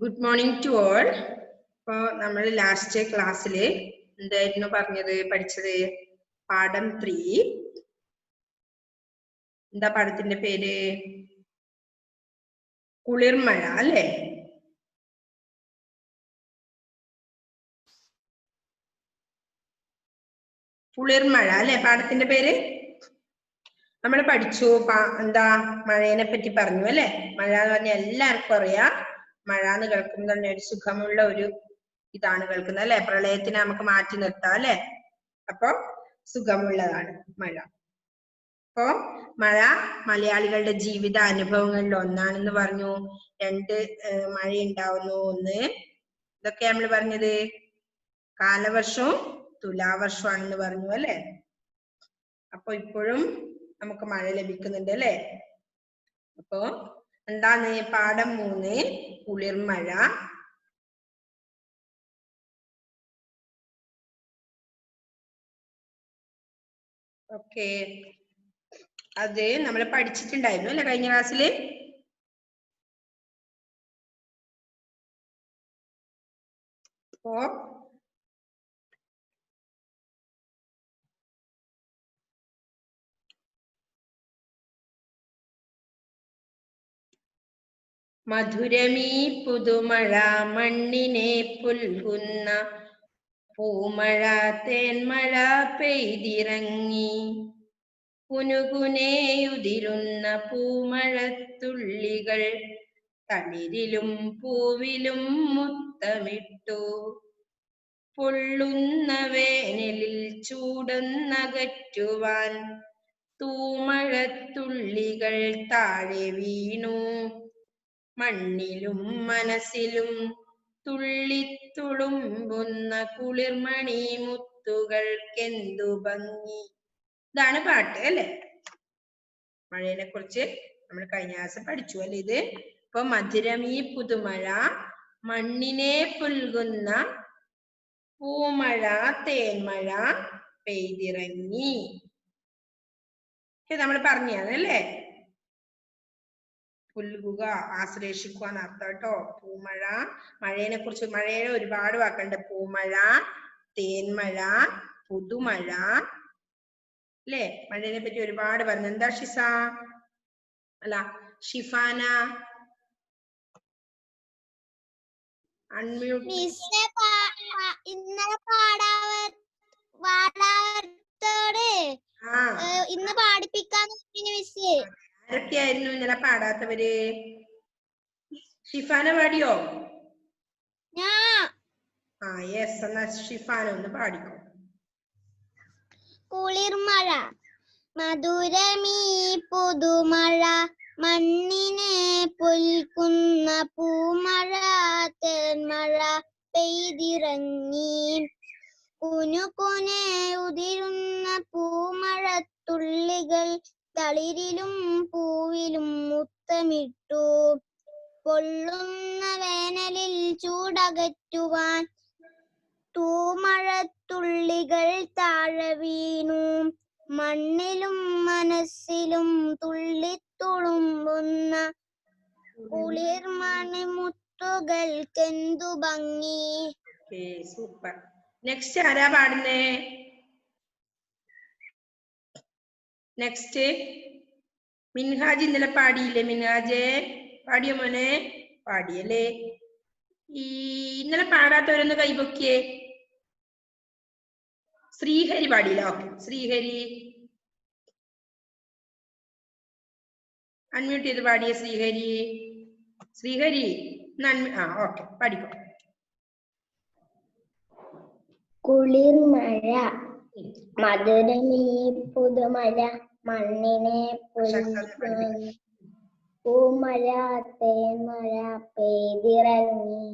Good morning to all. അപ്പോൾ നമ്മൾ last ക്ലാസ്സിൽ എന്തായിരുന്നു പറഞ്ഞത് പഠിച്ചത്? പാഠം 3. എന്താ പാഠത്തിന്റെ പേര്? കുളിർമഴ അല്ലേ? കുളിർമഴ അല്ലെ പാഠത്തിന്റെ പേര്? നമ്മൾ പഠിച്ചു. എന്താ മഴയെ പറ്റി പറഞ്ഞു അല്ലെ? മഴ എന്ന് പറഞ്ഞാൽ എല്ലാവർക്കും അറിയാം. മഴ എന്ന് കേൾക്കുമ്പോൾ തന്നെ ഒരു സുഖമുള്ള ഒരു ഇതാണ് കേൾക്കുന്നത് അല്ലെ? പ്രളയത്തിനെ നമുക്ക് മാറ്റി നിർത്താം അല്ലെ? അപ്പൊ സുഖമുള്ളതാണ് മഴ. അപ്പോ മഴ മലയാളികളുടെ ജീവിത അനുഭവങ്ങളിൽ ഒന്നാണെന്ന് പറഞ്ഞു. 2 മഴ ഉണ്ടാവുന്നു. ഒന്ന് ഇതൊക്കെ നമ്മൾ പറഞ്ഞത് കാലവർഷവും തുലാവർഷമാണെന്ന് പറഞ്ഞു അല്ലെ? അപ്പൊ ഇപ്പോഴും നമുക്ക് മഴ ലഭിക്കുന്നുണ്ട് അല്ലെ? അപ്പോ എന്താണ് പാഠം 3 കുളിർമഴ. ഓക്കെ, അത് നമ്മൾ പഠിച്ചിട്ടുണ്ടായിരുന്നു അല്ലെ കഴിഞ്ഞ ക്ലാസ്സില്? അപ്പോ മധുരമീ പുതുമഴ മണ്ണിനെ പുൽകുന്ന പൂമഴ തേന്മഴ പെയ്തിറങ്ങി കുനുകുനേയുതിരുന്ന പൂമഴത്തുള്ളികൾ തളിരിലും പൂവിലും മുത്തമിട്ടു. പൊള്ളുന്ന വേനലിൽ ചൂടൊന്നകറ്റുവാൻ തൂമഴത്തുള്ളികൾ താഴെ വീണു. മണ്ണിലും മനസ്സിലും തുള്ളിത്തുളുമ്പുന്ന കുളിർമണി മുത്തുകൾക്കെന്തു ഭംഗി. ഇതാണ് പാട്ട് അല്ലെ? മഴയെ കുറിച്ച് നമ്മൾ കഴിഞ്ഞ ദിവസം പഠിച്ചു അല്ലെ ഇത്? ഇപ്പൊ മധുരമീ പുതുമഴ മണ്ണിനെ പുൽകുന്ന പൂമഴ തേന്മഴ പെയ്തിറങ്ങി. നമ്മൾ പറഞ്ഞാണ് അല്ലേ? പുൽകുക, ആശ്ലേഷിക്കുക എന്നർത്ഥം കേട്ടോ. പൂമഴ, മഴയെ കുറിച്ച് മഴയെ ഒരുപാട് വാക്കുണ്ട്. പൂമഴ, തേന്മഴ, പുതുമഴ അല്ലേ? മഴയെ പറ്റി ഒരുപാട് പറഞ്ഞു. എന്താ ഷിസ അല്ല ഷിഫാന? അൺമ്യൂട്ട്. ഇന്നലെ പാടാത്തോട് ഇന്ന് പാടിപ്പിക്കാൻ. ആരൊക്കെയായിരുന്നു ഇന്നലെ പാടാത്തവര്? ഷിഫാന പാടിയോ? യെസ്, എന്നാ ഷിഫാന ഒന്ന് പാടിക്കോ. കുളിർമഴ മധുരമീ പുതുമഴ മണ്ണിനെ പുൽക്കുന്ന പൂമഴ തേന്മഴ പെയ്തിറങ്ങി കുനുകുനെ ഉതിരുന്ന പൂമഴത്തുള്ളികൾ തളിരിലും പൂവിലും മുത്തമിട്ടു. പൊള്ളുന്ന വേനലിൽ ചൂടകറ്റുവാൻ തൂമഴത്തുള്ളികൾ താഴെ വീണു. മണ്ണിലും മനസ്സിലും തുള്ളിത്തുളുമ്പുന്ന കുളിർമണി മുത്തുകൾക്കെന്തു ഭംഗി. സൂപ്പർ. നെക്സ്റ്റ് ആരാ പാടുന്നേ? നെക്സ്റ്റ് മിൻഹാജ് ഇന്നലെ പാടിയില്ലേ? മിൻഹാജ് പാടിയോ മോനെ? പാടിയല്ലേ? ഇന്നലെ പാടാത്തവരൊന്ന് കൈപൊക്കിയേ. ശ്രീഹരി പാടിയില്ല. ഓക്കെ, ശ്രീഹരി അൺമ്യൂട്ട് ചെയ്ത് പാടിയ ശ്രീഹരി. ശ്രീഹരി ഓക്കെ, പാടിക്കോ. കുളിർമഴ മധുരമീ പുതുമഴ മണ്ണിനെ പുൽകുന്ന പൂമഴ തേന്മഴ പെയ്തിറങ്ങി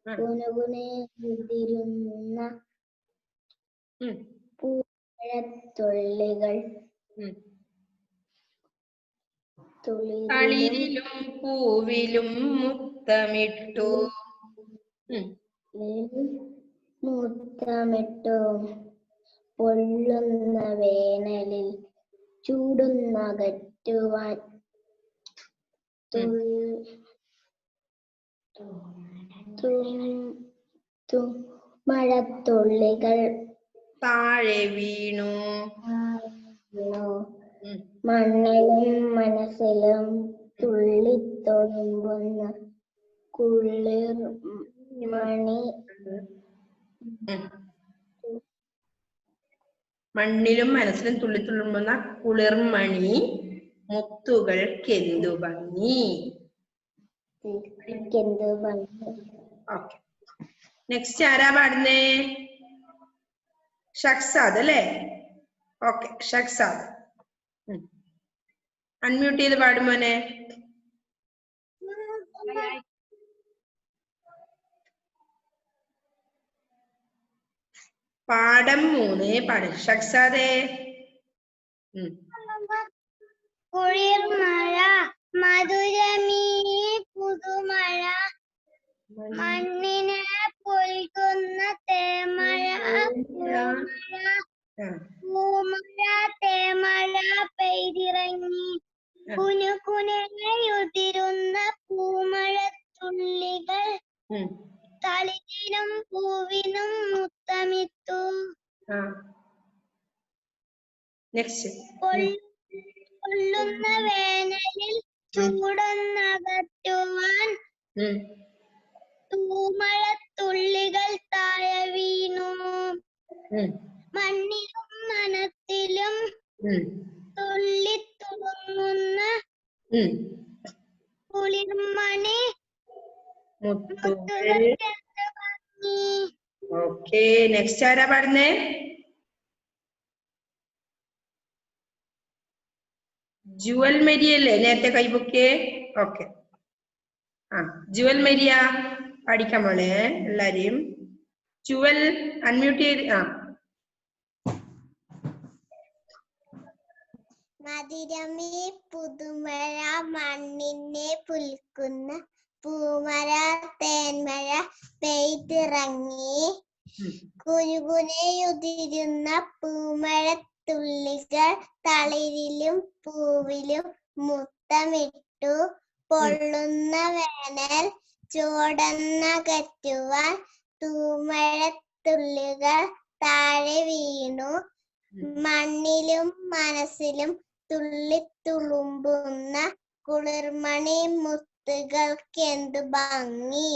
കുനുകുനെ ഉതിരുന്ന പൂമഴത്തുള്ളികൾ തളിരിലും പൂവിലും മുത്തമിട്ടു. പൊള്ളുന്ന വേനലിൽ ചൂടൊന്നകറ്റുവാൻ മഴത്തുള്ളികൾ താഴെ വീണു. മണ്ണിലും മനസ്സിലും തുള്ളിത്തൊടുമ്പുന്ന കുളിർ മണി. മണ്ണിലും മനസ്സിലും തുള്ളിത്തുള്ളുമ്പുന്ന കുളിർമണി മുത്തുകൾക്കെന്തു ഭംഗി. ഓക്കെ, നെക്സ്റ്റ് ആരാ പാടുന്നേ? ഷക്സാദ് അല്ലേ? ഓക്കെ, ഷക്സാദ് അൺമ്യൂട്ട് ചെയ്ത് പാടും മോനെ. പാഠം 3 പാടും ഷക്സാദേ. കുളിർമഴ മധുരമീ പുതുമഴ മണ്ണിനെ പുൽകുന്ന തേമഴ പൂമഴ തേമഴ പെയ്തിറങ്ങി കുനുകുനെയുതിരുന്ന പൂമഴത്തുള്ളികൾ തളിരിലും പൂവിനും മുത്തമിട്ടു. കൊള്ളുന്ന വേനലിൽ ചൂടൊന്നകറ്റുവാൻ തൂമഴത്തുള്ളികൾ താഴെ വീണു. മണ്ണിലും മനത്തിലും തുള്ളിത്തുളുങ്ങുന്ന കുളിർമണി മുത്തുകൾ. ഓക്കെ, നെക്സ്റ്റ് ആരാ പാടുന്നേ? ജുവൽ മരിയ അല്ലേ നേരത്തെ കൈപൊക്കെ? ഓക്കെ, ജുവൽ മരിയ പഠിക്കാം മോളെ എല്ലാരെയും. ജുവൽ അൺമ്യൂട്ട് ചെയ്ത്. മധുരമീ പുതുമഴ മണ്ണിനെ പുൽക്കുന്ന പൂമഴ തേന്മഴ പെയ്തിറങ്ങി കുനുകുനെയുതിരുന്ന പൂമഴത്തുള്ളികൾ തളിരിലും പൂവിലും മുത്തമിട്ടു. പൊള്ളുന്ന വേനൽ ചൂടൊന്നകറ്റുവാൻ തൂമഴത്തുള്ളികൾ താഴെ വീണു. മണ്ണിലും മനസ്സിലും തുള്ളിത്തുളുമ്പുന്ന കുളിർമണി മുത്തുകൾക്കെന്തു ഭംഗി.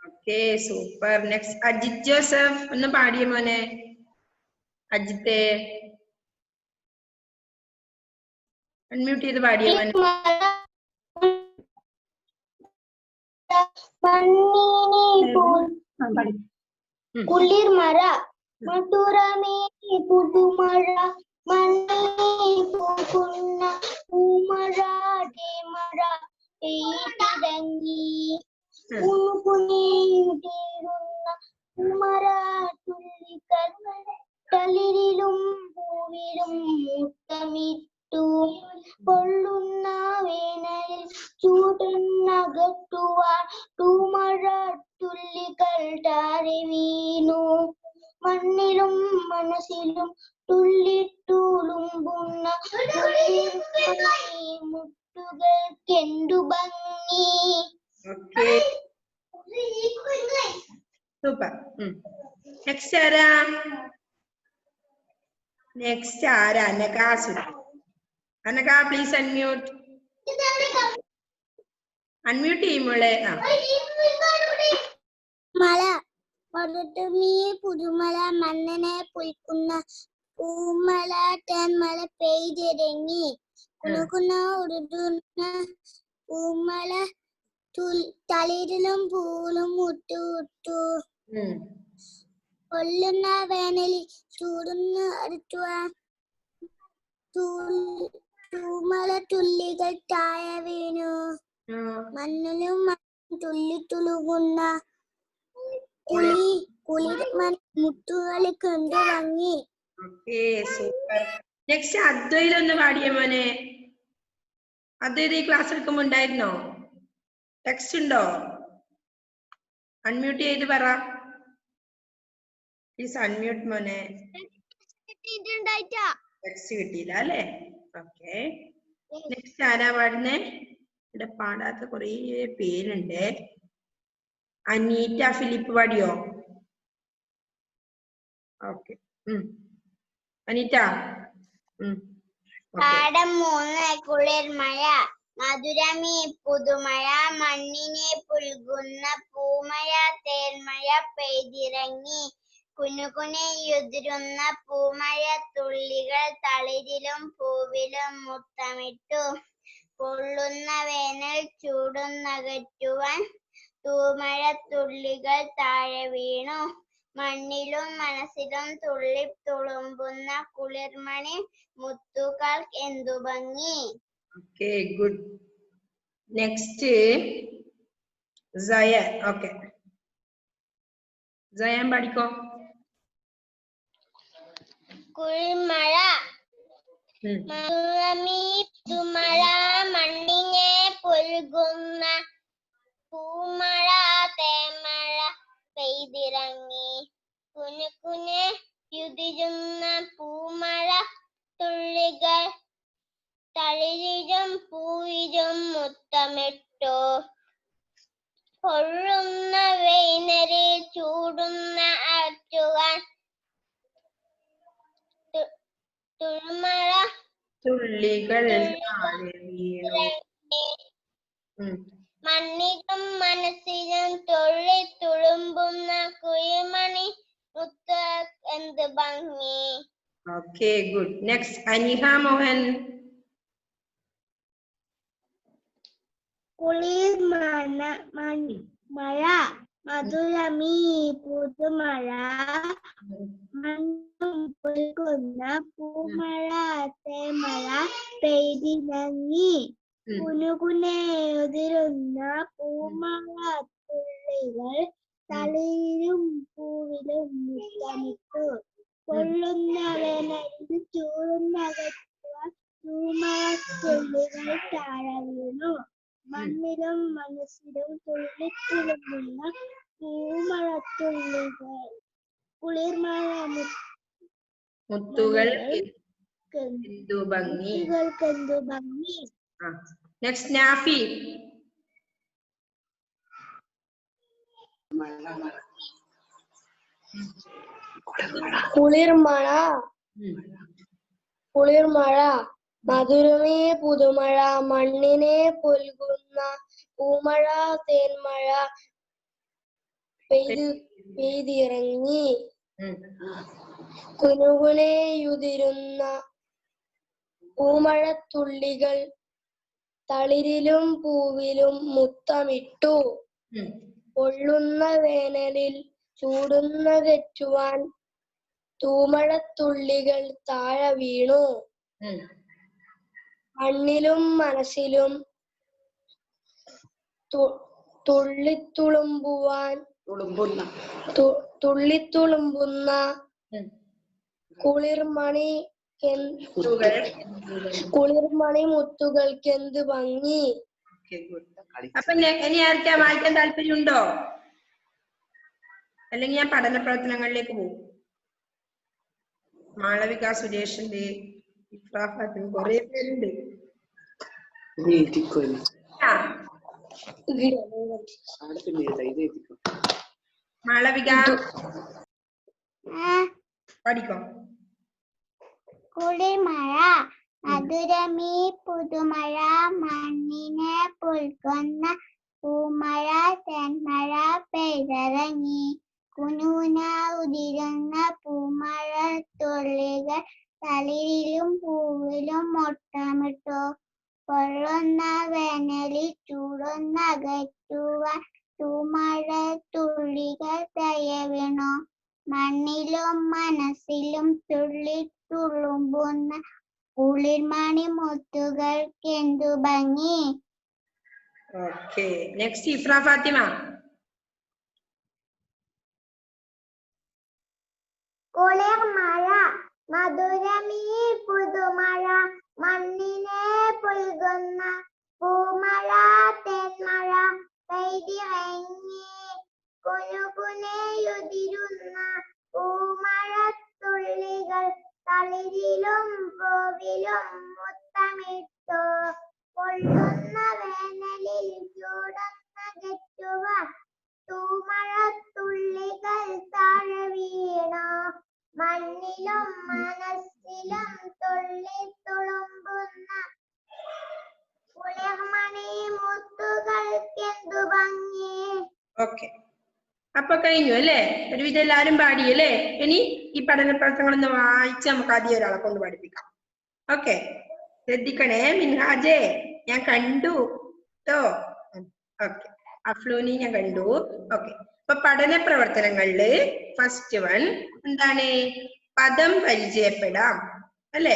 Okay, super. Next Ajith Joseph ഒന്ന് പാടിയ മോനെ. അജിത്തെ അൺമ്യൂട്ട് ചെയ്ത് പാടിയ മോനെ. കുളിർമഴ മധുരമേ പുതുമഴ മണ്ണിനെ പൂക്കുന്ന പൂമഴ തേമഴ പെയ്തിറങ്ങി കുനുകുനെയുതിരുന്ന പൂമഴത്തുള്ളികൾ തളിരിലും പൂവിലും മുത്തമിട്ടു. പൊള്ളുന്ന വേനലിൽ ചൂടൊന്നകറ്റുവാൻ തൂമഴത്തുള്ളികൾ താഴെ വീണു. മണ്ണിലും മനസ്സിലും തുള്ളിത്തുളുമ്പുന്ന മുത്തുകൾക്കെന്തു ഭംഗി. സൂപ്പർ. നെക്സ്റ്റ് ആരാ? നെക്സ്റ്റ് ആരാ? Anaka Sudhi. Anaka please unmute. Unmute ചെയ്യുമ്പോളെ. മഴ മധുരമീ പുതുമഴ മണ്ണിനെ പുൽക്കുന്ന പൂമഴ തേന്മഴ പെയ്തിറങ്ങി കുനുകുനെയുതിരുന്ന പൂമഴ തളിരിലും പൂവിലും മുത്തുമിട്ടു. കൊള്ളുന്ന വേനലിൽ ചൂടൊന്നകറ്റുവാൻ തൂമഴത്തുള്ളികൾ താഴെ വീണു. മണ്ണിലും തുള്ളിത്തുളുങ്ങുന്ന കുളിർമണി മുത്തുകൾക്കെന്തു ഭംഗി. സൂപ്പർ. നെക്സ്റ്റ് അദ്വൈതൊന്ന് പാടിയ മോനെ. അദ്വൈത് ഈ ക്ലാസ് എടുക്കുമ്പോ ഉണ്ടായിരുന്നോ? ടെക്സ്റ്റ് ഉണ്ടോ? അൺമ്യൂട്ട് ചെയ്ത് പറ പ്ലീസ്. അൺമ്യൂട്ട് മോനെ. ടെക്സ്റ്റ് കിട്ടിയില്ല അല്ലേ? ഓക്കെ, നെക്സ്റ്റ് ആരാ പാടുന്നേ? ഇവിടെ പാടാത്ത കുറേ പേരുണ്ട്. അനീറ്റ ഫിലിപ്പ് പാടിയോ? ഓക്കെ. അനീറ്റ. പാഠം 3 കുളിർമഴ. മധുരമീ പുതുമഴ മണ്ണിനെ പുൽകുന്ന പൂമഴ തേന്മഴ പെയ്തിറങ്ങി. കുനുകുനെയുതിരുന്ന പൂമഴ തുള്ളികൾ തളിരിലും പൂവിലും മുത്തമിട്ടു. പൊള്ളുന്ന വേനൽ ചൂടുന്നകറ്റുവാൻ തൂമഴ തുള്ളികൾ താഴെ വീണു. മണ്ണിലും മനസ്സിലും തുള്ളിത്തുളുമ്പുന്ന കുളിർമണി മുത്തുകൾ എന്തു ഭംഗി. Okay, good. നെക്സ്റ്റ് സയൻ. ഓക്കെ, സയൻ പഠിക്കോ. കുളിർമഴ. മധുരമീ പുതുമഴ മണ്ണിനെ പുൽകുന്ന പൂമഴ തേന്മഴ പെയ്തിറങ്ങി. കുനുകുനെയുതിരുന്ന പൂമഴ തുള്ളികൾ തളിരിലും പൂവിലും മുത്തമിട്ടു. പൊള്ളുന്ന വേനലിൽ ചൂടുന്ന അകറ്റുവാൻ തുൾമഴ തുള്ളികൾ താഴെ വീണു. മണ്ണിലും മനസ്സിലും തുള്ളിത്തുളുമ്പുന്ന കുളിർമണി മുത്തുകൾ എന്ത് ഭംഗി. Okay, good. Next Aniha Mohan. കുളിർമഴ മഴ മധുരമീ പുതുമഴ മണ്ണും പുൽകുന്ന പൂമഴ തേന്മഴ പെയ്തിറങ്ങി. കുനുകുനെയുതിരുന്ന പൂമഴ തുള്ളികൾ തളിരിലും പൂവിലും മുത്തമിട്ടു. പൊള്ളുന്ന വേനലിൽ ചൂടുന്നകറ്റുവാൻ പൂമഴ തുള്ളികൾ താഴെ വീണു. മണ്ണിലും മനസ്സിലും തുള്ളിത്തുളുമ്പുന്ന പൂമഴത്തുള്ളികൾ കുളിർമഴ മുത്തുകൾ എന്തു ഭംഗി. ഭംഗി. നെക്സ്റ്റ് നാഫി. കുളിർമഴ. കുളിർമഴ മധുരമേ പുതുമഴ മണ്ണിനെ പുൽകുന്ന പൂമഴ തേന്മഴ പെയ്തിറങ്ങി. കുനുകുനെയുതിരുന്ന പൂമഴത്തുള്ളികൾ തളിരിലും പൂവിലും മുത്തമിട്ടു. പൊള്ളുന്ന വേനലിൽ ചൂടുന്നകറ്റുവാൻ തൂമഴത്തുള്ളികൾ താഴെ വീണു. മണ്ണിലും മനസ്സിലും തുള്ളിത്തുളുമ്പുന്ന കുളിർമണി മുത്തുകൾക്ക് എന്ത് ഭംഗി. അപ്പൊ ഇനി ആർക്കാ വായിക്കാൻ താല്പര്യമുണ്ടോ? അല്ലെങ്കിൽ ഞാൻ പഠന പ്രവർത്തനങ്ങളിലേക്ക് പോകും. മാളവിക സുരേഷിന്റെ കുറെ പേരുണ്ട്. മാളവിക പഠിക്കോ. കുളിർമഴ മധുരമീ പുതുമഴ മണ്ണിനെ പുൽകുന്ന പൂമഴ തേന്മഴ പെയ്തിറങ്ങി. കുനുകുന ഉതിരുന്ന പൂമഴ തുള്ളികൾ തളിരിലും പൂവിലും മുത്തമിട്ടു. പൊള്ളുന്ന വേനലിൽ ചൂടുന്നകറ്റുവാൻ തൂമഴ തുള്ളികൾ താഴെ വീണു. മണ്ണിലും മനസ്സിലും തുള്ളിത്തുളുമ്പുന്ന കുളിർമണി മുത്തുകൾക്ക് എന്തു ഭംഗി. Okay, next Ifra Fathima. കുളിർമഴ മധുരമീ പുതുമഴ മണ്ണിനെ പുൽകുന്ന പൂമഴ തേന്മഴ പെയ്തിറങ്ങി. കുനുകുനെയുതിരുന്ന പൂമഴത്തുള്ളികൾ തളിരിലും പൂവിലും മുത്തമിട്ടു. പൊള്ളുന്ന വേനലിൽ ചൂടുന്നകറ്റുവാൻ തൂമഴത്തുള്ളികൾ തൊഴിലിലും മനസ്സിലും തുള്ളി തുളുമ്പുന്ന കുളിർമണി മുത്തുകൾക്കെന്തു ഭംഗി. ഓക്കെ, അപ്പൊ കഴിഞ്ഞു അല്ലേ? ഒരുവിധം എല്ലാരും പാടി അല്ലേ? ഇനി ഈ പഠന പ്രവർത്തനങ്ങളൊന്ന് വായിച്ച് നമുക്ക് ആദ്യം ഒരാളെ കൊണ്ട് പഠിപ്പിക്കാം. ഓക്കെ, ശ്രദ്ധിക്കണേ മിൻഹാജേ, ഞാൻ കണ്ടു ട്ടോ. ഓക്കെ, അഫ്ലൂനി ഞാൻ കണ്ടു. ഓക്കെ, അപ്പൊ പഠന പ്രവർത്തനങ്ങളില് ഫസ്റ്റ് വൺ എന്താണ്? പദം പരിചയപ്പെടാം അല്ലേ?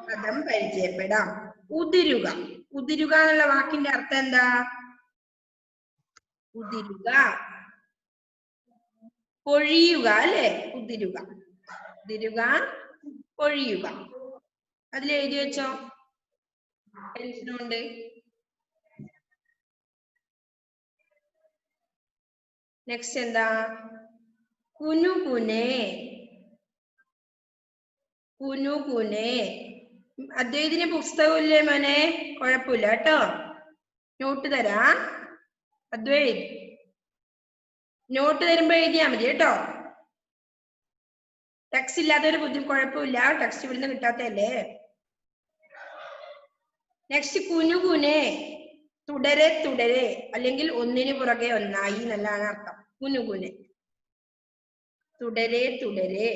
പദം പരിചയപ്പെടാം. ഉതിരുക. ഉതിരുക എന്നുള്ള വാക്കിന്റെ അർത്ഥം എന്താ? ഉതിരുക, പൊഴിയുക അല്ലെ? ഉതിരുക, ഉതിരുക, പൊഴിയുക. അതിൽ എഴുതി വെച്ചോ പെൻസിലുണ്ട്. നെക്സ്റ്റ് എന്താ? കുനുകുനെ. കുനുകുനെ. അദ്ദേഹത്തിന് പുസ്തകമില്ലേ മോനെ? കുഴപ്പമില്ല കേട്ടോ, നോട്ട് തരാ. അദ്വൈത് നോട്ട് തരുമ്പോ എഴുതിയാ മതി കേട്ടോ. ടെക്സ്റ്റ് ഇല്ലാത്തൊരു കുഴപ്പമില്ല, ടെക്സ്റ്റ് ഇവിടുന്ന് കിട്ടാത്തല്ലേ. നെക്സ്റ്റ് കുനുകുനെ. തുടരെ തുടരെ അല്ലെങ്കിൽ ഒന്നിനു പുറകെ ഒന്നായി എന്നല്ലാണ് അർത്ഥം. കുനുകുനെ, തുടരെ തുടരെ.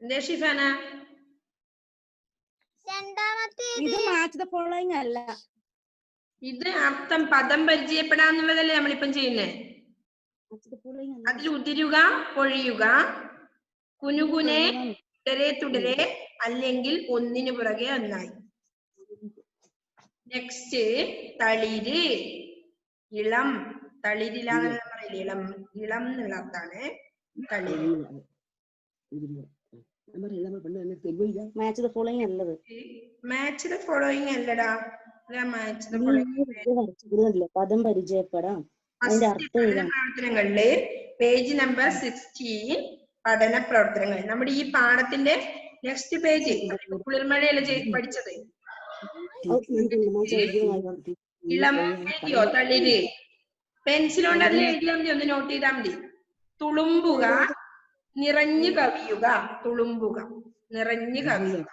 എന്തേ ഷിഫാന? ഇത് മാച്ച് ദ ഫോളോയിങ് അല്ല, ഇത് അർത്ഥം പദം പരിചയപ്പെടാന്നുള്ളതല്ലേ നമ്മളിപ്പം ചെയ്യുന്നേ. അതിൽ ഉതിരുക, പൊഴിയുക, കുനുകുനെ, തുടരെ തുടരെ അല്ലെങ്കിൽ ഒന്നിനു പുറകെ ഒന്നായി. നെക്സ്റ്റ് തളിര്, ഇളം. തളിരിലാന്നുള്ള പറയില്ല, ഇളം. ഇളം എന്നുള്ള അർത്ഥാണ് തളിര്. മാച്ച് ദ ഫോളോയിങ് അല്ലത്. മാച്ച് ദ ഫോളോയിങ് അല്ലടാ. മാച്ച് ദ ഫോളോയിങ് പദം പരിചയപ്പെടാം. അതിന്റെ അർത്ഥം പ്രവർത്തനങ്ങളില് പേജ് നമ്പർ 16 പഠന പ്രവർത്തനങ്ങൾ. നമ്മുടെ ഈ പാഠത്തിന്റെ നെക്സ്റ്റ് പേജ് കുളിർമഴയല്ലേ പഠിച്ചത്? ഇളം എഴുതിയോ? തളിര് പെൻസിലോണ്ട് അതിൽ എഴുതിയാൽ മതി, ഒന്ന് നോട്ട് ചെയ്താൽ മതി. തുളുമ്പുക, നിറഞ്ഞു കവിയുക. തുളുമ്പുക, നിറഞ്ഞു കവിയുക,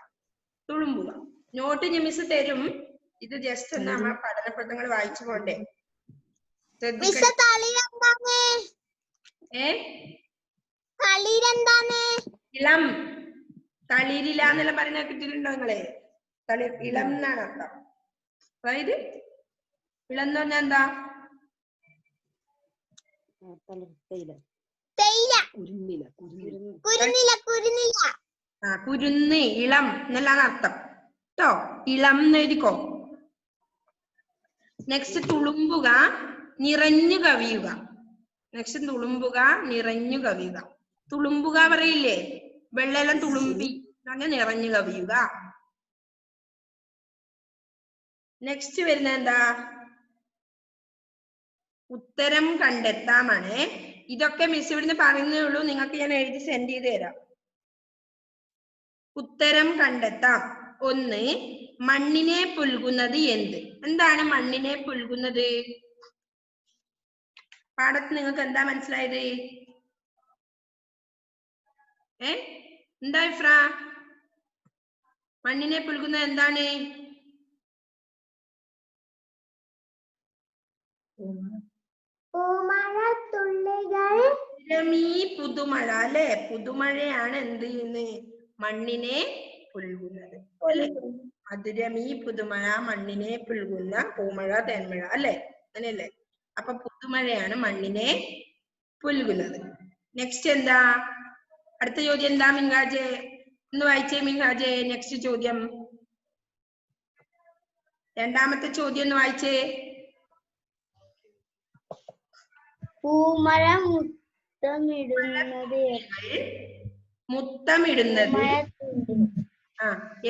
തുളുമ്പുക. നോട്ട് ഞാൻ മിസ് തരും. ഇത് ജസ്റ്റ് ഒന്ന് നമ്മൾ പഠന പ്രവർത്തനങ്ങൾ വായിച്ചു പോണ്ടേ. ഇളം. തളിരില എന്നെല്ലാം പറയുന്ന കിട്ടിയിട്ടുണ്ടോ നിങ്ങളെ? ഇളം എന്നാണ് അർത്ഥം. അതായത് ഇളം എന്ന് പറഞ്ഞാൽ എന്താ? കുരുന്ന്, ഇളം എന്നെല്ലാം അർത്ഥം ട്ടോ. ഇളം എന്ന് എഴുതിക്കോ. നെക്സ്റ്റ് തുളുമ്പുക, നിറഞ്ഞു കവിയുക. നെക്സ്റ്റ് തുളുമ്പുക, നിറഞ്ഞു കവിയുക. തുളുമ്പുക പറയില്ലേ, വെള്ളം തുളുമ്പി, അങ്ങനെ നിറഞ്ഞു കവിയുക. നെക്സ്റ്റ് വരുന്ന എന്താ? ഉത്തരം കണ്ടെത്താമാണ്. ഇതൊക്കെ മിസ് ഇവിടുന്ന് പറയുന്നേ ഉള്ളൂ, നിങ്ങൾക്ക് ഞാൻ എഴുതി സെൻഡ് ചെയ്ത് തരാം. ഉത്തരം കണ്ടെത്താം. ഒന്ന്, മണ്ണിനെ പുൽകുന്നത് എന്ത്? എന്താണ് മണ്ണിനെ പുൽകുന്നത്? പാഠത്ത് നിങ്ങൾക്ക് എന്താ മനസ്സിലായത്? എന്താ ഇഫ്ര? മണ്ണിനെ പുൽകുന്നത് എന്താണ്? പുതുമഴ അല്ലെ? പുതുമഴയാണ് എന്ത് ചെയ്യുന്നത്? മണ്ണിനെ പുൽകുന്നത് അല്ലെ? മധുരമീ പുതുമഴ മണ്ണിനെ പുൽകുന്ന പൂമഴ തേന്മഴ അല്ലെ? അങ്ങനെയല്ലേ? അപ്പൊ പുതുമഴയാണ് മണ്ണിനെ പുൽകുന്നത്. നെക്സ്റ്റ് എന്താ? അടുത്ത ചോദ്യം എന്താ മിൻഹാജെ? ഒന്ന് വായിച്ചേ മിൻഹാജെ. നെക്സ്റ്റ് ചോദ്യം, രണ്ടാമത്തെ ചോദ്യം ഒന്ന് വായിച്ചേ. പൂമഴ മുത്തമിടുന്നത്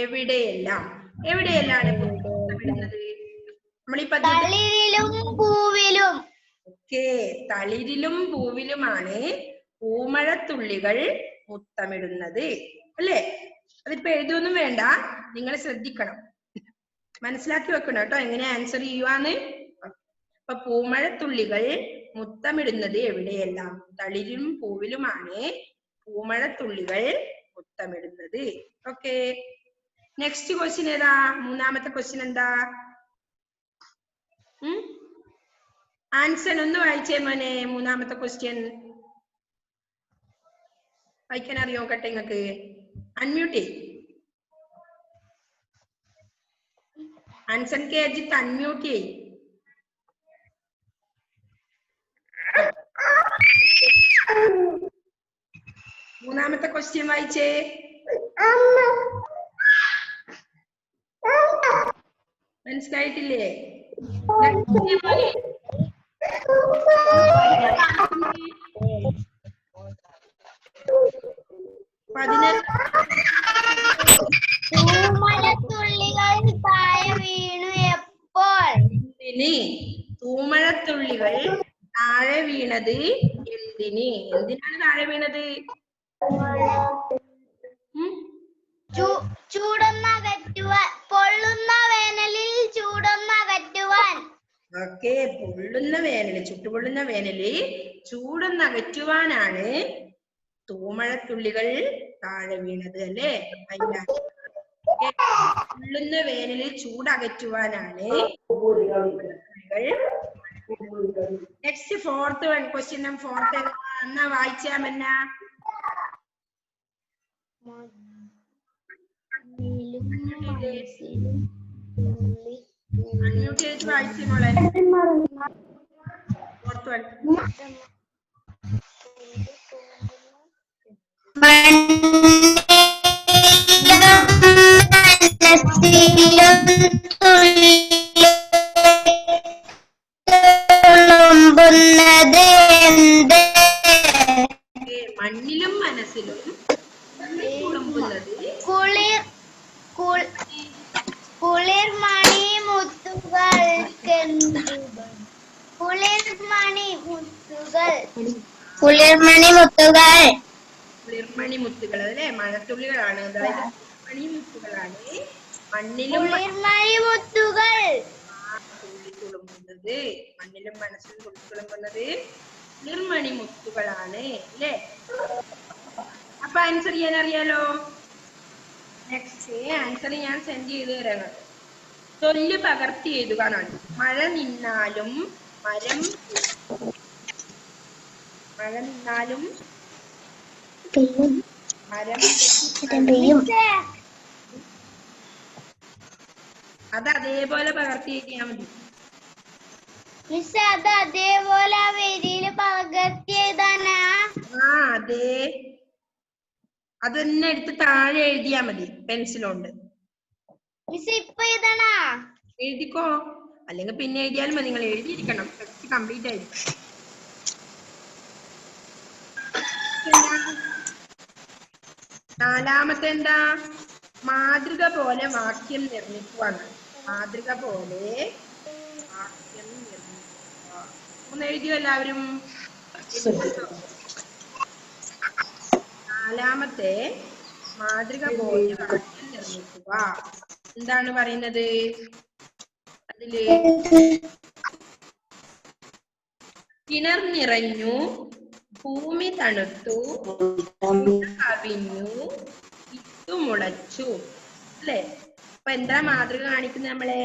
എവിടെയെല്ലാം? എവിടെയെല്ലാണ് മുത്തമിടുന്നത്? നമ്മളിപ്പോ തളിരിലും പൂവിലും. ഓക്കേ, തളിരിലും പൂവിലുമാണ് പൂമഴത്തുള്ളികൾ മുത്തമിടുന്നത് അല്ലേ? അതിപ്പോ എഴുതൊന്നും വേണ്ട, നിങ്ങൾ ശ്രദ്ധിക്കണം, മനസ്സിലാക്കി വെക്കണം കേട്ടോ എങ്ങനെ ആൻസർ ചെയ്യുവാന്ന്. അപ്പൊ പൂമഴത്തുള്ളികൾ മുത്തമിടുന്നത് എവിടെയെല്ലാം? തളിരിലും പൂവിലുമാണ് പൂമഴത്തുള്ളികൾ മുത്തമിടുന്നത്. ഓക്കെ, നെക്സ്റ്റ് ക്വസ്റ്റ്യൻ ഏതാ? മൂന്നാമത്തെ ക്വസ്റ്റ്യൻ എന്താ? ആൻസർ ഒന്ന് വായിച്ചേ മോനെ. മൂന്നാമത്തെ ക്വസ്റ്റ്യൻ വായിക്കാൻ അറിയോ കേട്ടെ നിങ്ങക്ക്? അൺമ്യൂട്ട് ചെയ്. ആൻസർ കേജിത്ത് അൺമ്യൂട്ട് ചെയ്. മൂന്നാമത്തെ ക്വസ്റ്റ്യൻ വായിച്ചേ. മനസ്സിലായിട്ടില്ലേ? തൂമഴത്തുള്ളികൾ താഴെ വീണു എപ്പോൾ? തൂമഴത്തുള്ളികൾ താഴെ വീണത് എന്തിന്? എന്തിനാണ് താഴെ വീണത്? ചൂടൊന്നകറ്റുവാൻ. പൊള്ളുന്ന വേനലിൽ ചൂടൊന്നകറ്റുവാൻ. ഓക്കെ, പൊള്ളുന്ന വേനല്, ചുട്ടുപൊള്ളുന്ന വേനല് ചൂടൊന്നകറ്റുവാനാണ് തൂമഴത്തുള്ളികൾ താഴെ വീണത് അല്ലേ? പൊള്ളുന്ന വേനലിൽ ചൂടകറ്റുവാനാണ്. Next fourth one question. Fourth എന്നാ വായിച്ചാമെന്ന? അൺമ്യൂട്ട് ചെയ്ത് വായിച്ചു മോളെ. Fourth one. മണ്ണിലും മനസ്സിലും തുളുമ്പുന്നത് കുളിർമണി മുത്തുകൾ. കുളിർമണി മുത്തുകൾ. കുളിർമണി മുത്തുകൾ. കുളിർമണി മുത്തുകൾ അല്ലേ? മഴത്തുള്ളികളാണ്, അതായത് മണിമുത്തുകളാണ് മണ്ണിലും കുളിർമണി മുത്തുകൾ തുളുമ്പുന്നത്. മണ്ണിലും മനസ്സിലും തുളുമ്പുന്നത് കുളിർമണി മുത്തുകളാണ് അല്ലേ? അപ്പൊ ആൻസർ ചെയ്യാൻ അറിയാലോ. നെക്സ്റ്റ് ആൻസർ ഞാൻ സെൻഡ് ചെയ്ത് തരാം. തൊല്ല് പകർത്തി എഴുതുകയാണ്. മഴ നിന്നാലും മരം, മഴ നിന്നാലും മരം അത് അതേപോലെ പകർത്തി എഴുതിയാ മതി. മിസ് അത് അതേപോലെ ആ വരിയില് പകർത്തി എഴുതാനാ? ആ അതെ, അത് തന്നെ എടുത്ത് താഴെ എഴുതിയാ മതി പെൻസിലുണ്ട്. മിസ് ഇപ്പൊ എഴുതണ? എഴുതിക്കോ, അല്ലെങ്കിൽ പിന്നെ എഴുതിയാലും മതി. നിങ്ങൾ എഴുതിയിരിക്കണം, ടെക്സ്റ്റ് കംപ്ലീറ്റ് ആയിരിക്കും. നാലാമത്തെ എന്താ? മാതൃക പോലെ വാക്യം നിർമ്മിക്കുവാണ്. മാതൃക പോലെ വാക്യം നിർമ്മിക്കുക. ഒന്ന് എഴുതിയോ എല്ലാവരും? നാലാമത്തെ മാതൃക പോലെ വാക്യം നിർമ്മിക്കുക. എന്താണ് പറയുന്നത് അതില്? കിണർ നിറഞ്ഞു, ഭൂമി തണുത്തു, കവിഞ്ഞു, മുളച്ചു അല്ലെ? അപ്പൊ എന്താ മാതൃക കാണിക്കുന്നത് നമ്മളെ?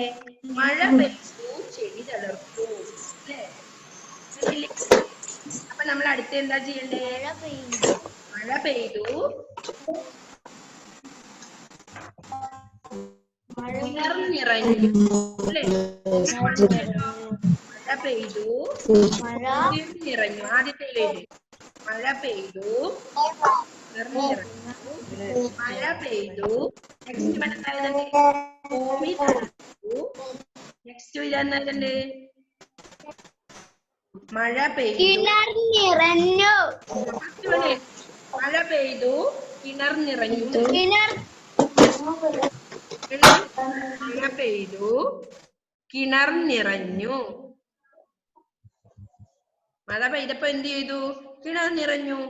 മഴ പെയ്തു, ചെടി തളർത്തു അല്ലെ? അപ്പൊ നമ്മൾ അടുത്ത് എന്താ ചെയ്യണ്ടേ? മഴ പെയ്തു, കിണർ നിറഞ്ഞു അല്ലെ? മഴ പെയ്തു, നിറഞ്ഞു. ആദ്യത്തെ മഴ പെയ്തു, മഴ പെയ്തു. നെക്സ്റ്റ് മനസ്സിലായതുണ്ട് ഭൂമി തണുത്തു. നെക്സ്റ്റ് ഇതെന്നതുണ്ട്? മഴ പെയ്തു, മഴ പെയ്തു, കിണർ നിറഞ്ഞു. മഴ പെയ്തു, കിണർ നിറഞ്ഞു. മഴ പെയ്തപ്പോ എന്ത് ചെയ്തു? കിണർ നിറഞ്ഞു.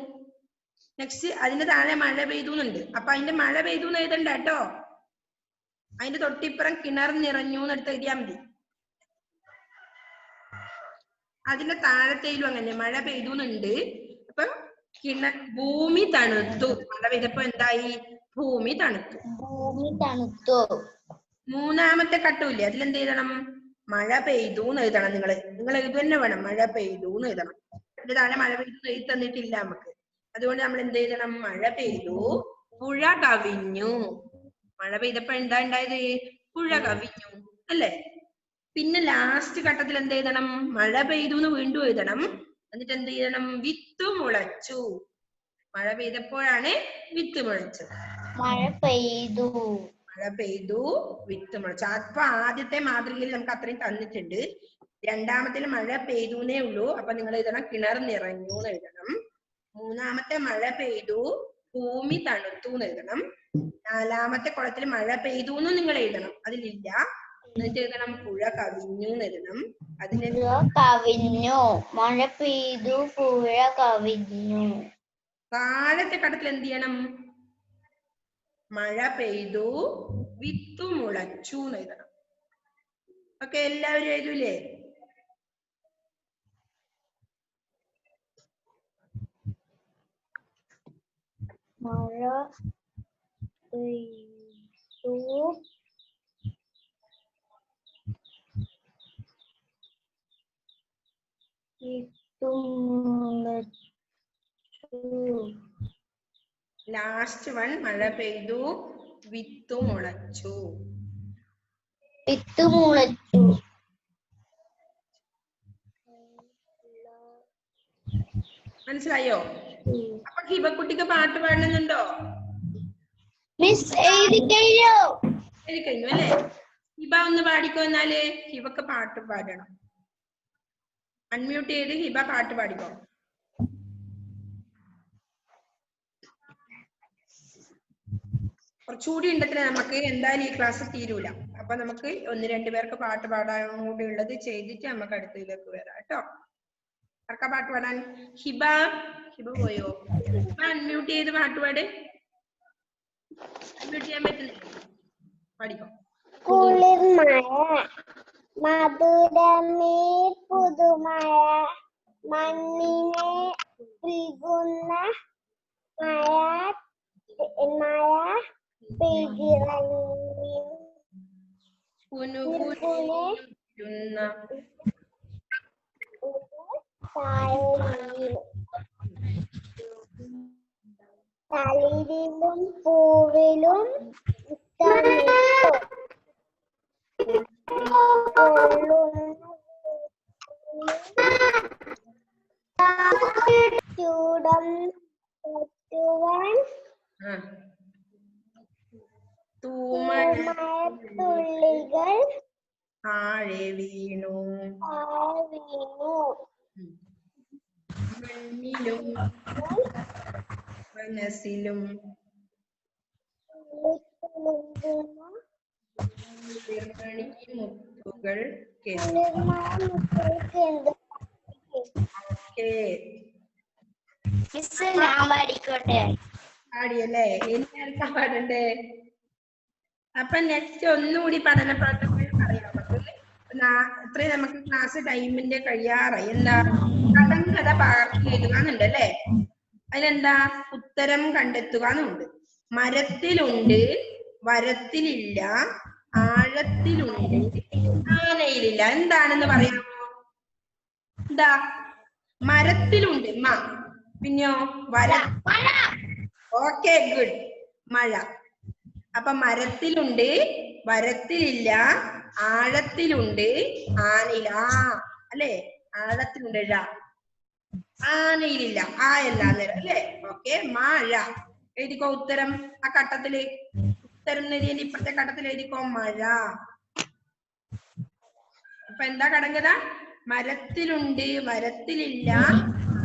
നെക്സ്റ്റ് അതിന്റെ താഴെ മഴ പെയ്തു എന്നുണ്ട്. അപ്പൊ അതിന്റെ മഴ പെയ്തു എന്ന് എഴുതണ്ട കേട്ടോ. അതിന്റെ തൊട്ടിപ്പുറം കിണർ നിറഞ്ഞു എന്നെടുത്ത് എഴുതിയാ മതി. അതിന്റെ താഴത്തേലും അങ്ങനെ മഴ പെയ്തു എന്നുണ്ട്. അപ്പൊ ഭൂമി തണുത്തു. മഴ പെയ്തപ്പോ എന്തായി? ഭൂമി തണുത്തു. ഭൂമി തണുത്തു. മൂന്നാമത്തെ ഘട്ടമില്ലേ, അതിലെന്ത് എഴുതണം? മഴ പെയ്തു എന്ന് എഴുതണം. നിങ്ങൾ എഴുതു തന്നെ വേണം. മഴ പെയ്തു എന്ന് എഴുതണം. അതിന്റെ താഴെ മഴ പെയ്തു എഴുതി തന്നിട്ടില്ല നമുക്ക്. അതുകൊണ്ട് നമ്മൾ എന്ത് എഴുതണം? മഴ പെയ്തു, പുഴ കവിഞ്ഞു. മഴ പെയ്തപ്പോ എന്താ ഉണ്ടായത്? പുഴ കവിഞ്ഞു അല്ലേ? പിന്നെ ലാസ്റ്റ് ഘട്ടത്തിൽ എന്ത് എഴുതണം? മഴ പെയ്തു എന്ന് വീണ്ടും എഴുതണം. എന്നിട്ട് എന്ത് ചെയ്യണം? വിത്ത് മുളച്ചു. മഴ പെയ്തപ്പോഴാണ് വിത്ത് മുളച്ചത്. മഴ പെയ്തു, മഴ പെയ്തു, വിത്ത് മുളച്ചു. അപ്പൊ ആദ്യത്തെ മാതൃകയിൽ നമുക്ക് അത്രയും തന്നിട്ടുണ്ട്. രണ്ടാമത്തിൽ മഴ പെയ്തുന്നേ ഉള്ളൂ. അപ്പൊ നിങ്ങൾ എഴുതണം കിണർ നിറഞ്ഞു എന്ന് എഴുതണം. മൂന്നാമത്തെ മഴ പെയ്തു, ഭൂമി തണുത്തു എന്ന് എഴുതണം. നാലാമത്തെ കുളത്തിൽ മഴ പെയ്തു എന്ന് നിങ്ങൾ എഴുതണം. അതിലില്ല. എന്നിട്ട് എഴുതണം പുഴ കവിഞ്ഞു എന്ന് എഴുതണം. അതിന് കവിഞ്ഞു, മഴ പെയ്തു, പുഴ കവിഞ്ഞു. താഴത്തെ ഘട്ടത്തിൽ എന്ത് ചെയ്യണം? മഴ പെയ്തു, വിത്തു മുളച്ചു എന്ന് എഴുതണം. ഓക്കെ, എല്ലാവരും എഴുതൂലേ? മഴ പെയ്തു, വിത്തു മുളച്ചു. ലാസ്റ്റ് വൺ മഴ പെയ്തു, വിത്തു മുളച്ചു. വിത്ത് മുളച്ചു. മനസ്സിലായോ? അപ്പൊ ഹിബക്കുട്ടിക്ക് പാട്ട് പാടണമെന്നുണ്ടോ? മിസ് എഴുതി കഴിഞ്ഞു. എഴുതി കഴിഞ്ഞു അല്ലേ? ഹിബ ഒന്ന് പാടിക്കോ. എന്നാല് ഹിബക്ക് പാട്ട് പാടണം. അൺമ്യൂട്ട് ചെയ്ത് ഹിബ പാട്ട് പാടിക്കോ. കുറച്ചുകൂടി ഉണ്ടത്തിന് നമുക്ക് എന്തായാലും ഈ ക്ലാസ് തീരൂല. അപ്പൊ നമുക്ക് ഒന്ന് രണ്ടു പേർക്ക് പാട്ട് പാടാനും കൂടി ഉള്ളത് ചെയ്തിട്ട് നമുക്ക് അടുത്തതിലേക്ക് വരാം കേട്ടോ. ആർക്കാ പാട്ട് പാടാൻ? ഹിബ. ഹിബ പോയോ? ഹിബ അൺമ്യൂട്ട് ചെയ്ത് പാട്ട് പാട്. അൺമ്യൂട്ട് ചെയ്യാൻ പറ്റുന്നില്ല. പാടിക്കോ. കുളിർമഴ, മധുരമേ പുതുമഴ, മണ്ണിനെ പുൽകുന്ന മഴ, മഴ പെയ്തിറങ്ങി തളിരിലും പൂവിലും ചൂടം പറ്റുവാൻ തുള്ളികൾ താഴെ വീണു. മണ്ണിലും മനസ്സിലും മുത്തുകൾ പാടിയല്ലേ? എനിക്കാർക്കാ പാടണ്ടേ? അപ്പൊ നെക്സ്റ്റ് ഒന്നുകൂടി പഠന പ്രവർത്തനങ്ങൾ പറയാം. ഇത്രയും നമുക്ക് ക്ലാസ് ടൈമിന്റെ കഴിയാറായി. എന്താ? കടങ്കഥ പകർത്തി എഴുതുകയെന്നുണ്ട് അല്ലേ? അതിലെന്താ? ഉത്തരം കണ്ടെത്തുക എന്നുണ്ട്. മരത്തിലുണ്ട്, വരത്തിലില്ല, ആഴത്തിലുണ്ട്, ആനയിലില്ല. എന്താണെന്ന് പറയാമോ? എന്താ? മരത്തിലുണ്ട് മ, പിന്നെയോ ഓക്കെ ഗുഡ്, മഴ. അപ്പൊ മരത്തിലുണ്ട്, വരത്തിലില്ല, ആഴത്തിലുണ്ട്, ആനയില്ല. അല്ലേ? ആഴത്തിലുണ്ട് ഴ, ആനയിലില്ല ആ എല്ലാം നേരം അല്ലേ? ഓക്കെ, മഴ എഴുതിക്കോ. ഉത്തരം ആ ഘട്ടത്തില് ഉത്തരം എഴുതിയതിന്റെ ഇപ്പഴത്തെ ഘട്ടത്തിൽ എഴുതിക്കോ മഴ. അപ്പൊ എന്താ കടങ്കഥ? മരത്തിലുണ്ട്, വരത്തിലില്ല,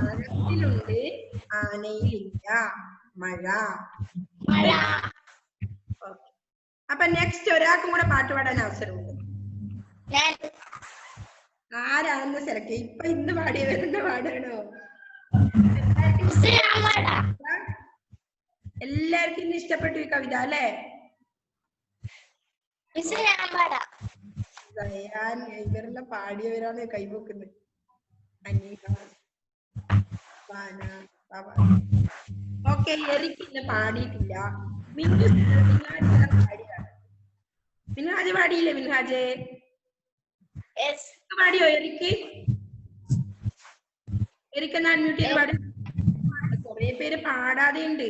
ആഴത്തിലുണ്ട്, ആനയിലില്ല, മഴ. അപ്പൊ നെക്സ്റ്റ് ഒരാൾക്കും കൂടെ പാട്ട് പാടാൻ അവസരമുണ്ട്. ആരാണെന്ന് സെലക്ട് ചെയ്യും. ഇപ്പൊ ഇന്ന് പാടിയവരെന്നെ പാടാണോ? എല്ലാവർക്കും ഇന്ന് ഇഷ്ടപ്പെട്ടു ഈ കവിത അല്ലേ? ഞാൻ ഇവരെല്ലാം പാടിയവരാണ് കൈപോക്കുന്നത്. ഓക്കെ, എറിക്ക് ഇന്ന് പാടിയിട്ടില്ല. പാടിയാണ്. മിൻഹാജ് പാടിയില്ലേ? മിൻഹാജ് പാടിയോ? എരിക്കെന്നാ അൺമ്യൂട്ട് ചെയ്ത് പാടി. കൊറേ പേര് പാടാതെ ഉണ്ട്.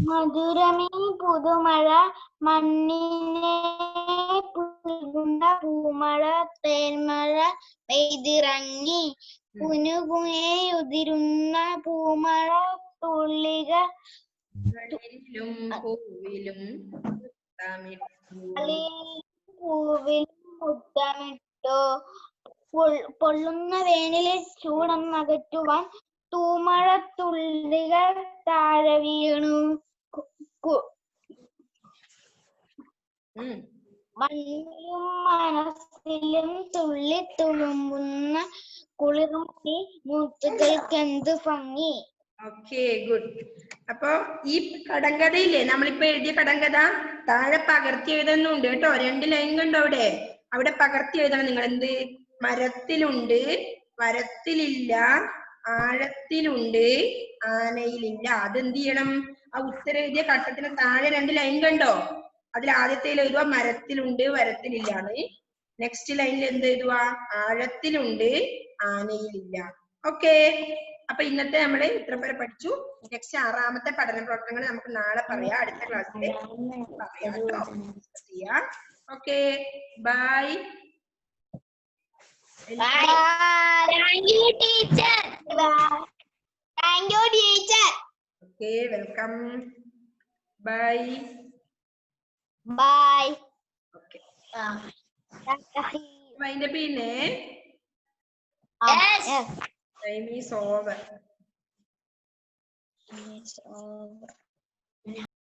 മധുരമേ പുതുമഴ മണ്ണിനെ പുൽകുന്ന പൂമഴ തേന്മഴ പെയ്തിറങ്ങി കുനുകുനെ ഉതിരുന്ന പൂമഴ തുള്ളികൾ പൂവിലും മുത്തമിട്ടോ പൊള്ളുന്ന വേനലിൽ ചൂടന്നകറ്റുവാൻ തൂമഴത്തുള്ളികൾ താഴെ വീണു. മണ്ണിലും മനസ്സിലും തുള്ളി തുളുമ്പുന്ന കുളിർമി മുത്തുകൾക്കെന്ത് ഭംഗി. Okay, good. അപ്പൊ ഈ കടങ്കഥയില്ലേ, നമ്മളിപ്പോ എഴുതിയ കടങ്കഥ താഴെ പകർത്തി എഴുതുന്നുണ്ട് കേട്ടോ. 2 ലൈൻ കണ്ടോ അവിടെ? അവിടെ പകർത്തി എഴുതണം നിങ്ങൾ. എന്ത്? മരത്തിലുണ്ട്, മരത്തിലില്ല, ആഴത്തിലുണ്ട്, ആനയിലില്ല. അതെന്ത് ചെയ്യണം? ആ ഉത്തരം എഴുതിയ ഘട്ടത്തിന് താഴെ 2 ലൈൻ കണ്ടോ? അതിൽ ആദ്യത്തെ എഴുതുക മരത്തിലുണ്ട്, മരത്തിലില്ലാണ്. നെക്സ്റ്റ് ലൈനിൽ എന്ത് എഴുതുക? ആഴത്തിലുണ്ട്, ആനയിലില്ല. ഓക്കെ, അപ്പൊ ഇന്നത്തെ നമ്മള് ഇത്ര പേരെ പഠിച്ചു. നെക്സ്റ്റ് 6ാമത്തെ പഠന പ്രവർത്തനങ്ങൾ നമുക്ക് നാളെ പറയാം. അടുത്ത ക്ലാസ്സിൽ പറയാം. Okay, bye. Okay, welcome. Bye. Bye. Okay, അതിന്റെ പിന്നെ time is over.